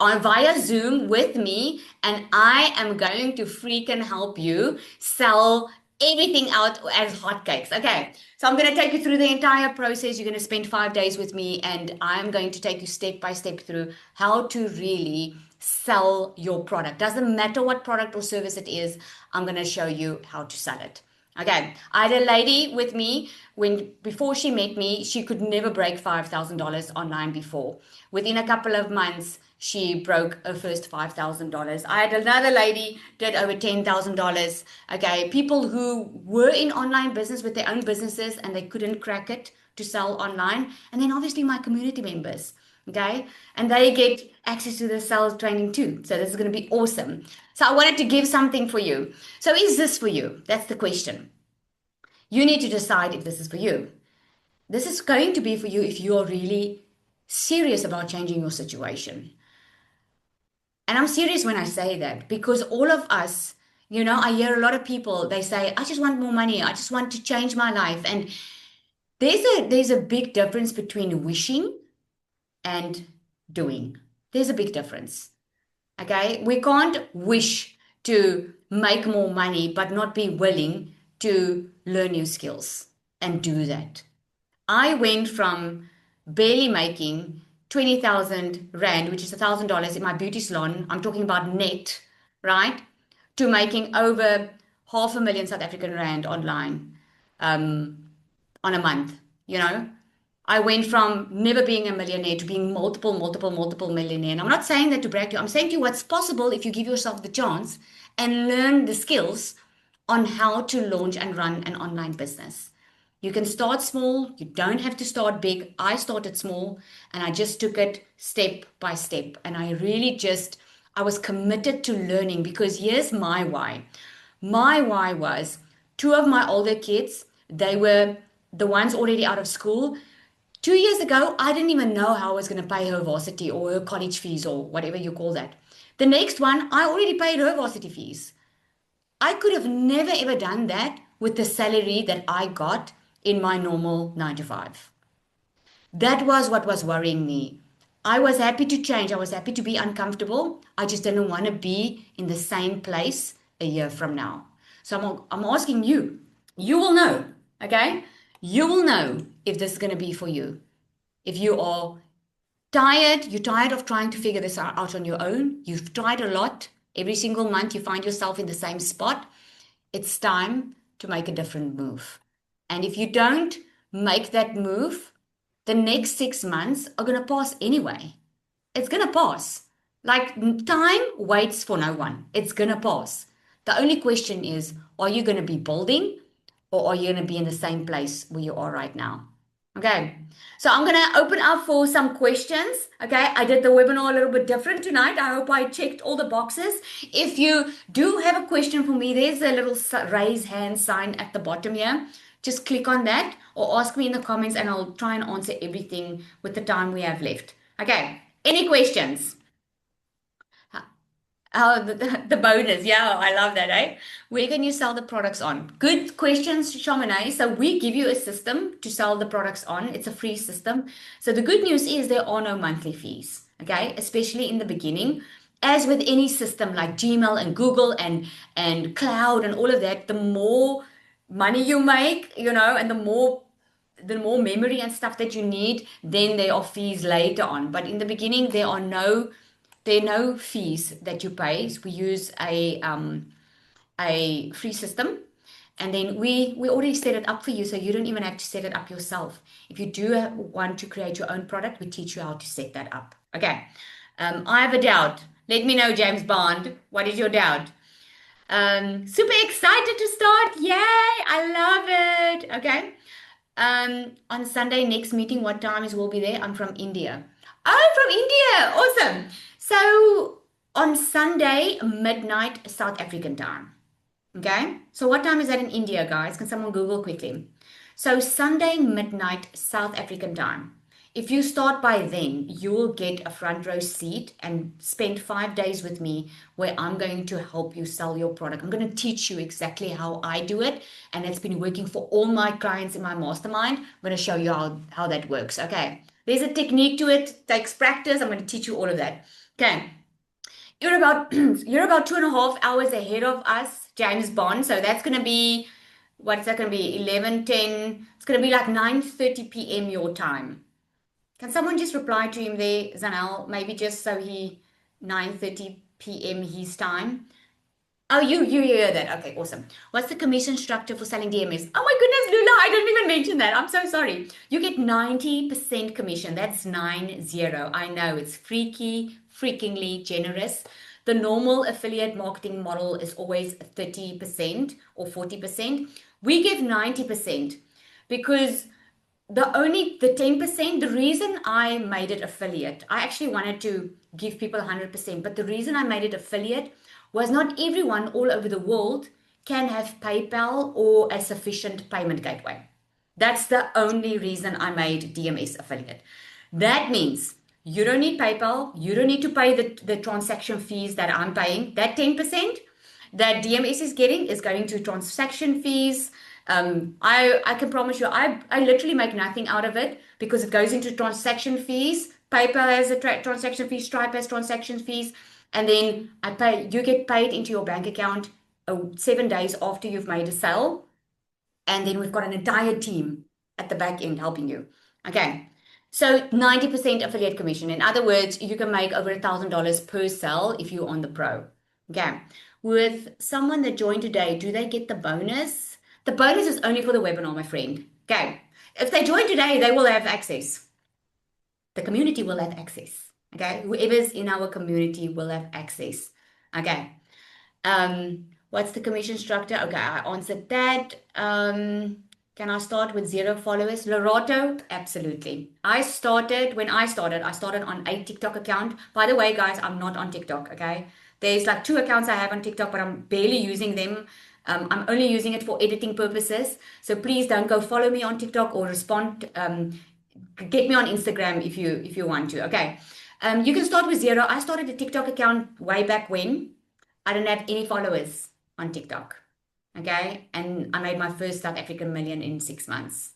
on via Zoom with me, and I am going to freaking help you sell everything out as hotcakes. Okay, so I'm going to take you through the entire process. You're going to spend 5 days with me, and I'm going to take you step by step through how to really sell your product. Doesn't matter what product or service it is, I'm going to show you how to sell it. Okay, I had a lady with me before she met me, she could never break $5,000 online before. Within a couple of months, she broke her first $5,000. I had another lady did over $10,000. Okay, people who were in online business with their own businesses and they couldn't crack it to sell online. And then obviously my community members. Okay, and they get access to the sales training too. So this is going to be awesome. So I wanted to give something for you. So is this for you? That's the question. You need to decide if this is for you. This is going to be for you if you're really serious about changing your situation. And I'm serious when I say that, because all of us, I hear a lot of people, they say, I just want more money. I just want to change my life. And there's a big difference between wishing and doing. There's a big difference. Okay? We can't wish to make more money, but not be willing to learn new skills and do that. I went from barely making 20,000 Rand, which is $1,000 in my beauty salon. I'm talking about net, right? To making over 500,000 South African Rand online on a month, I went from never being a millionaire to being multiple millionaire. And I'm not saying that to brag to you. I'm saying to you what's possible if you give yourself the chance and learn the skills on how to launch and run an online business. You can start small. You don't have to start big. I started small and I just took it step by step. And I was committed to learning, because here's my why. My why was two of my older kids, they were the ones already out of school. 2 years ago, I didn't even know how I was going to pay her varsity or her college fees or whatever you call that. The next one, I already paid her varsity fees. I could have never ever done that with the salary that I got in my normal 9 to 5. That was what was worrying me. I was happy to change. I was happy to be uncomfortable. I just didn't want to be in the same place a year from now. So I'm asking you. You will know, okay? You will know if this is going to be for you. If you are you're tired of trying to figure this out on your own. You've tried a lot. Every single month you find yourself in the same spot. It's time to make a different move. And if you don't make that move, the next 6 months are going to pass anyway. It's going to pass. Like time waits for no one. It's gonna pass. The only question is, are you gonna be building or are you gonna be in the same place where you are right now? Okay. So I'm gonna open up for some questions. Okay. I did the webinar a little bit different tonight. I hope I checked all the boxes. If you do have a question for me, there's a little raise hand sign at the bottom here. Just click on that or ask me in the comments and I'll try and answer everything with the time we have left. Okay. Any questions? Oh, the bonus. Yeah, I love that, eh? Where can you sell the products on? Good questions, Chaminade. So we give you a system to sell the products on. It's a free system. So the good news is there are no monthly fees, okay? Especially in the beginning. As with any system like Gmail and Google and cloud and all of that, the more money you make, and the more memory and stuff that you need, then there are fees later on. But in the beginning, there are no fees that you pay. So we use a free system, and then we already set it up for you, so you don't even have to set it up yourself. If you do want to create your own product, we teach you how to set that up. Okay. I have a doubt. Let me know, James Bond. What is your doubt? Super excited to start. Yay! I love it. Okay. On Sunday, next meeting, what times will be there? I'm from India. Oh, from India. Awesome. So on Sunday, midnight, South African time. Okay. So what time is that in India, guys? Can someone Google quickly? So Sunday, midnight, South African time. If you start by then, you will get a front row seat and spend 5 days with me where I'm going to help you sell your product. I'm going to teach you exactly how I do it. And it's been working for all my clients in my mastermind. I'm going to show you how that works. Okay. There's a technique to it, takes practice. I'm going to teach you all of that. Okay. You're about you're about 2.5 hours ahead of us, James Bond. So that's gonna be what's that gonna be? 11:10. It's gonna be like 9:30 p.m. your time. Can someone just reply to him there, Zanel? Maybe just so he 9:30 p.m. his time. Oh, you hear that. Okay, awesome. What's the commission structure for selling DMS? Oh my goodness, Lula, I didn't even mention that. I'm so sorry. You get 90% commission. That's 90. I know it's freakingly generous. The normal affiliate marketing model is always 30% or 40%. We give 90% because the 10%, the reason I made it affiliate, I actually wanted to give people 100%, but the reason I made it affiliate was not everyone all over the world can have PayPal or a sufficient payment gateway. That's the only reason I made DMS affiliate. That means you don't need PayPal, you don't need to pay the transaction fees that I'm paying. That 10% that DMS is getting is going to transaction fees. I can promise you, I literally make nothing out of it because it goes into transaction fees. PayPal has a transaction fee, Stripe has transaction fees, and then you get paid into your bank account 7 days after you've made a sale. And then we've got an entire team at the back end helping you. Okay. So 90% affiliate commission. In other words, you can make over $1,000 per sale if you're on the pro. Okay. With someone that joined today, do they get the bonus? The bonus is only for the webinar, my friend. Okay. If they join today, they will have access. The community will have access. Okay. Whoever's in our community will have access. Okay. What's the commission structure? Okay, I answered that. Can I start with 0 followers? Lorato, absolutely. When I started on a TikTok account. By the way, guys, I'm not on TikTok, okay? There's like 2 accounts I have on TikTok, but I'm barely using them. I'm only using it for editing purposes. So please don't go follow me on TikTok or respond. Get me on Instagram if you want to. Okay. You can start with 0. I started a TikTok account way back when. I didn't have any followers on TikTok. Okay. And I made my first South African million in 6 months.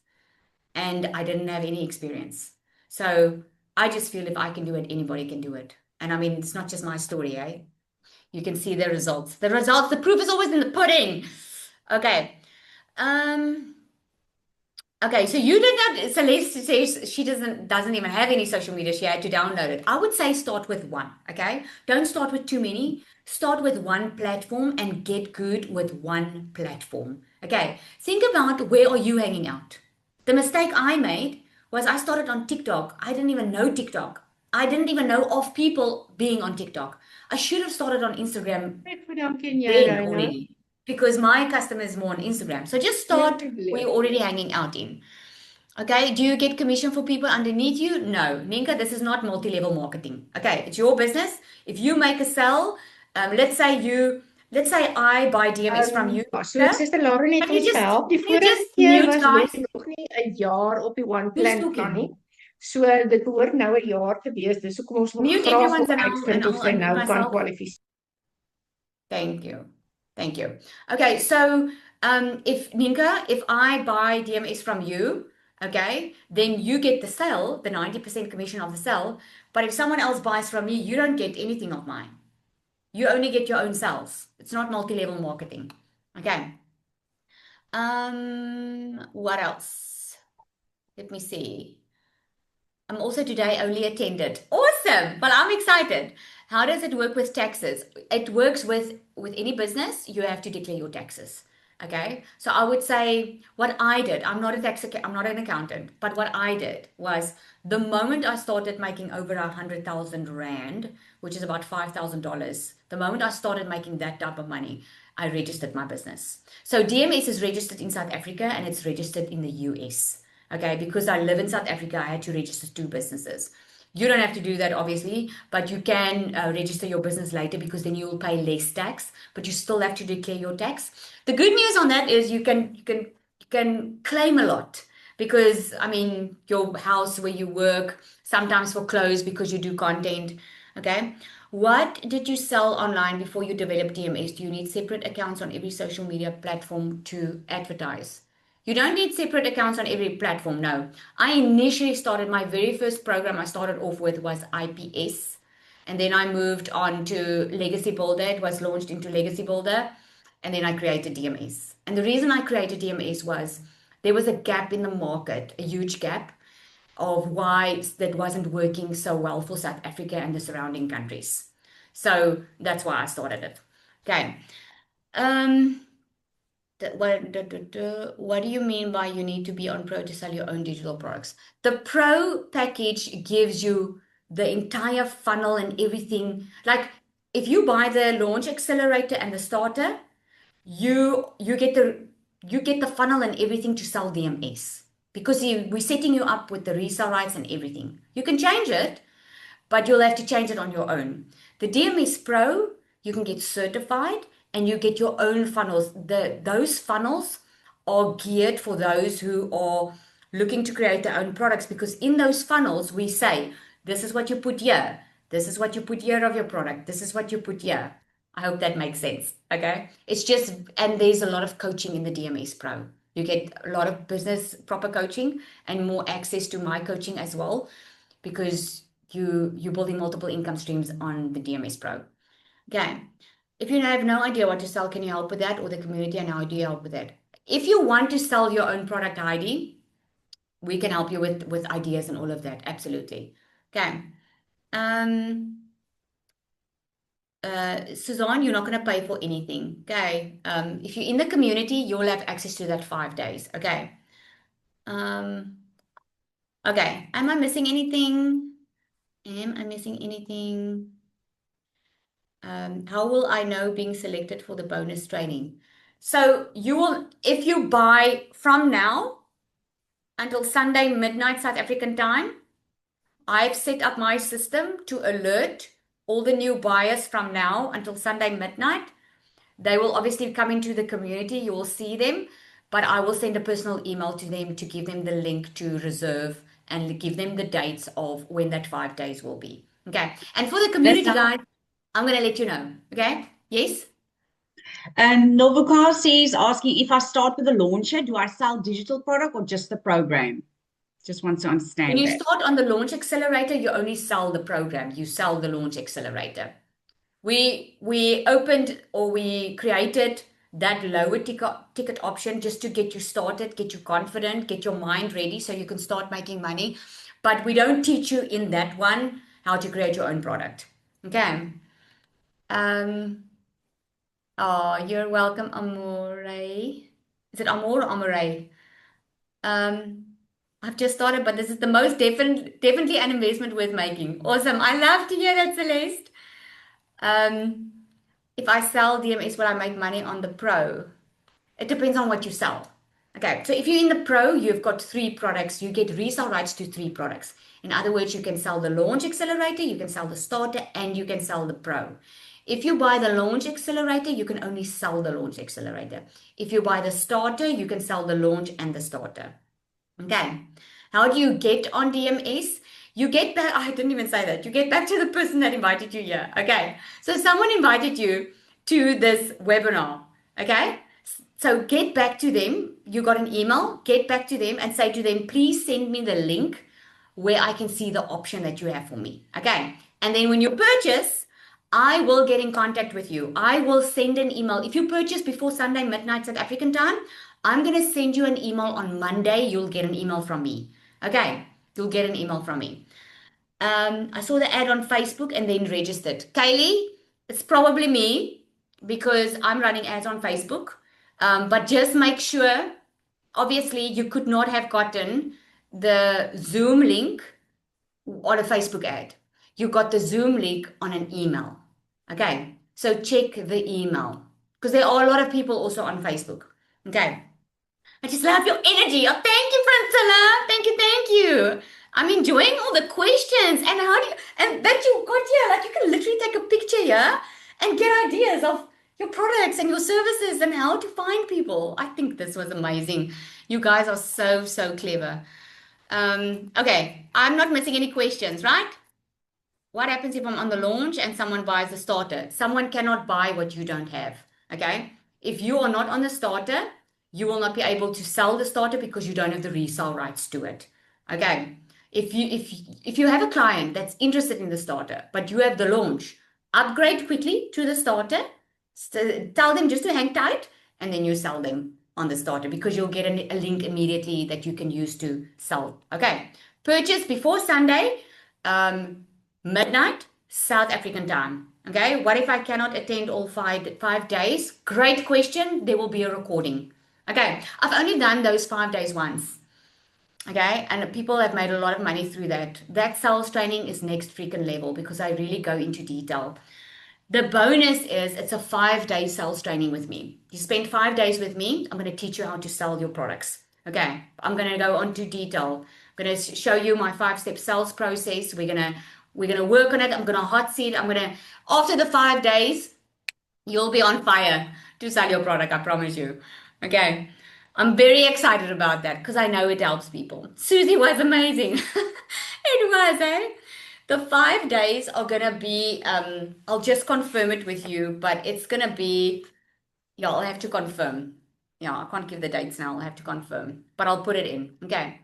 And I didn't have any experience. So I just feel if I can do it, anybody can do it. And I mean, it's not just my story, eh? You can see the results. The proof is always in the pudding. Okay. Okay, so you did not. Celeste says she doesn't even have any social media. She had to download it. I would say start with one. Okay, don't start with too many. Start with one platform and get good with one platform. Okay, think about where are you hanging out. The mistake I made was I started on TikTok. I didn't even know TikTok. I didn't even know of people being on TikTok. I should have started on Instagram Ek bedank en jy, then Reina. already because my customer is more on Instagram. So just Geen start where probleem. you're already hanging out in. Okay, do you get commission for people underneath you? No. Ninka, this is not multi-level marketing. Okay, it's your business. If you make a sell, let's say I buy DMS from you, Ja, so Ninka, Suster Lauren het can you ons just gehelp. Die can you vorige just keer mute, was guys? Lottie nog nie 'n jaar op die One Who's Plan plan nie. talking? So dit behoort nou 'n jaar te wees. Dis hoekom ons nog Mute graag everyone's wil and uitvind of I'll sy unmute nou kan myself. kwalifiseer. Thank you. Thank you. Okay, so if Ninka, if I buy DMS from you, okay, then you get the sale, the 90% commission of the sale. But if someone else buys from me, you don't get anything of mine. You only get your own sales. It's not multi-level marketing. Okay. What else? Let me see. I'm also today only attended. Awesome. Well, I'm excited. How does it work with taxes? It works with any business, you have to declare your taxes. Okay? So I would say what I did, I'm not an accountant, but what I did was the moment I started making over 100,000 rand, which is about $5,000, the moment I started making that type of money, I registered my business. So DMS is registered in South Africa and it's registered in the US. Okay, because I live in South Africa, I had to register 2 businesses. You don't have to do that, obviously, but you can register your business later because then you will pay less tax, but you still have to declare your tax. The good news on that is you can claim a lot because I mean your house where you work, sometimes for clothes because you do content. Okay. What did you sell online before you developed DMS? Do you need separate accounts on every social media platform to advertise? You don't need separate accounts on every platform, no. I initially started my very first program I started off with was IPS. And then I moved on to Legacy Builder. It was launched into Legacy Builder. And then I created DMS. And the reason I created DMS was there was a gap in the market, a huge gap of why that wasn't working so well for South Africa and the surrounding countries. So that's why I started it. Okay. Um, what do you mean by you need to be on Pro to sell your own digital products? The Pro package gives you the entire funnel and everything. Like if you buy the launch accelerator and the starter, you get the funnel and everything to sell DMS because we're setting you up with the resale rights and everything. You can change it, but you'll have to change it on your own. The DMS Pro, you can get certified and you get your own funnels. Those funnels are geared for those who are looking to create their own products because in those funnels, we say, this is what you put here. This is what you put here of your product. This is what you put here. I hope that makes sense. Okay. It's just, and there's a lot of coaching in the DMS Pro. You get a lot of business proper coaching and more access to my coaching as well because you're building multiple income streams on the DMS Pro. Okay. If you have no idea what to sell, can you help with that? Or the community and how do you help with that? If you want to sell your own product ID, we can help you with ideas and all of that. Absolutely. Okay. Suzanne, you're not going to pay for anything. Okay. If you're in the community, you'll have access to that 5 days. Okay. Okay. Am I missing anything? Am I missing anything? How will I know being selected for the bonus training? So you will, if you buy from now until Sunday midnight South African time, I've set up my system to alert all the new buyers from now until Sunday midnight. They will obviously come into the community, you will see them, but I will send a personal email to them to give them the link to reserve and give them the dates of when that 5 days will be. Okay. And for the community, guys, I'm going to let you know. Okay. Yes. And Novikar says, asking if I start with a launcher, do I sell digital product or just the program? Just wants to When understand you that. start on the launch accelerator, you only sell the program. You sell the launch accelerator. We opened or we created that lower ticket option just to get you started, get you confident, get your mind ready so you can start making money. But we don't teach you in that one how to create your own product. Okay. Oh, you're welcome, Amore. Is it Amore or Amore? I've just started, but this is the most definitely an investment worth making. Awesome. I love to hear that, Celeste. If I sell DMS, will I make money on the pro? It depends on what you sell. Okay, so if you're in the pro, you've got 3 products. You get resale rights to 3 products. In other words, you can sell the launch accelerator, you can sell the starter, and you can sell the pro. If you buy the launch accelerator, you can only sell the launch accelerator. If you buy the starter, you can sell the launch and the starter. Okay, how do you get on DMS? You get back, I didn't even say that. You get back to the person that invited you here. Okay, so someone invited you to this webinar. Okay, so get back to them. You got an email, get back to them and say to them, please send me the link where I can see the option that you have for me. Okay, and then when you purchase, I will get in contact with you. I will send an email. If you purchase before Sunday midnight South African time, I'm going to send you an email on Monday. You'll get an email from me. Okay, you'll get an email from me. I saw the ad on Facebook and then registered. Kaylee, it's probably me because I'm running ads on Facebook. But just make sure, obviously, you could not have gotten the Zoom link on a Facebook ad. You got the Zoom link on an email. Okay, so check the email because there are a lot of people also on Facebook. Okay, I just love your energy. Oh, thank you, Francilla. Thank you. I'm enjoying all the questions and and that you got here. Like you can literally take a picture here and get ideas of your products and your services and how to find people. I think this was amazing. You guys are so clever. Okay, I'm not missing any questions, right? What happens if I'm on the launch and someone buys the starter? Someone cannot buy what you don't have, okay? If you are not on the starter, you will not be able to sell the starter because you don't have the resale rights to it, okay? If you have a client that's interested in the starter, but you have the launch, upgrade quickly to the starter, tell them just to hang tight, and then you sell them on the starter because you'll get a link immediately that you can use to sell. Okay, purchase before Sunday, midnight, South African time. Okay, what if I cannot attend all five days? Great question. There will be a recording. Okay, I've only done those 5 days once. Okay, and people have made a lot of money through that. That sales training is next freaking level because I really go into detail. The bonus is it's a 5-day sales training with me. You spend 5 days with me. I'm going to teach you how to sell your products. Okay, I'm going to go on to detail. I'm going to show you my 5-step sales process. We're going to work on it. I'm going to hot seat. After the 5 days, you'll be on fire to sell your product. I promise you. Okay. I'm very excited about that because I know it helps people. Susie was amazing. It was, eh? The 5 days are going to be, I'll just confirm it with you, but it's going to be, yeah, I'll have to confirm. Yeah, I can't give the dates now. I'll have to confirm, but I'll put it in. Okay.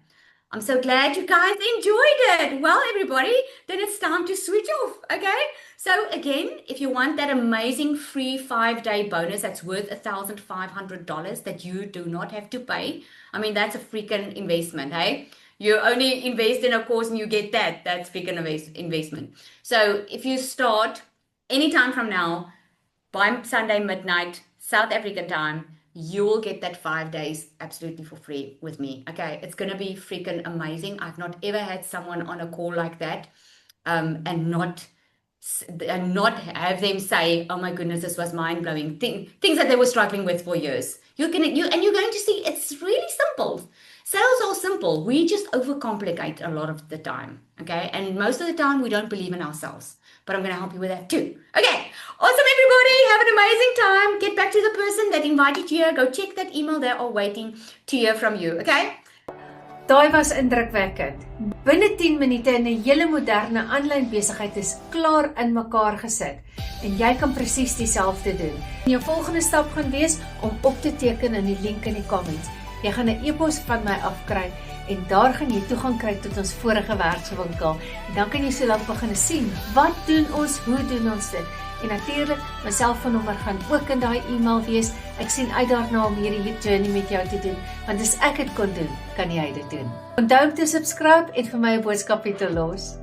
I'm so glad you guys enjoyed it. Well, everybody, then it's time to switch off. Okay. So again, if you want that amazing free 5-day bonus that's worth $1,500 that you do not have to pay, I mean, that's a freaking investment, hey? You only invest in a course and you get that. That's freaking investment. So if you start anytime from now, by Sunday midnight, South African time, you will get that 5 days absolutely for free with me. Okay, it's going to be freaking amazing. I've not ever had someone on a call like that and not have them say, oh my goodness, this was mind-blowing. Things that they were struggling with for years. You're going to see it's really simple. Sales are simple. We just overcomplicate a lot of the time. Okay, and most of the time we don't believe in ourselves. But I'm going to help you with that too. Okay, awesome everybody. Have an amazing time. Get back to the person that invited you here. Go check that email. They are waiting to hear from you. Okay? Daai was indrukwekkend. Binne 10 minute in 'n hele moderne aanlyn besigheid is klaar in mekaar gesit en jy kan presies dieselfde doen. En jou volgende stap gaan wees om op te teken in die link in die comments. Jy gaan 'n e-pos van my afkry en daar gaan jy toegang kry tot ons vorige werkswinkel. En dan kan jy so lank begin sien, wat doen ons, hoe doen ons dit? En natuurlik, my selfoonnommer gaan ook in daai e-mail wees. Ek sien uit daarna om hierdie journey met jou te doen, want as ek dit kon doen, kan jy dit doen. Onthou om te subscribe en vir my 'n boodskapie te los.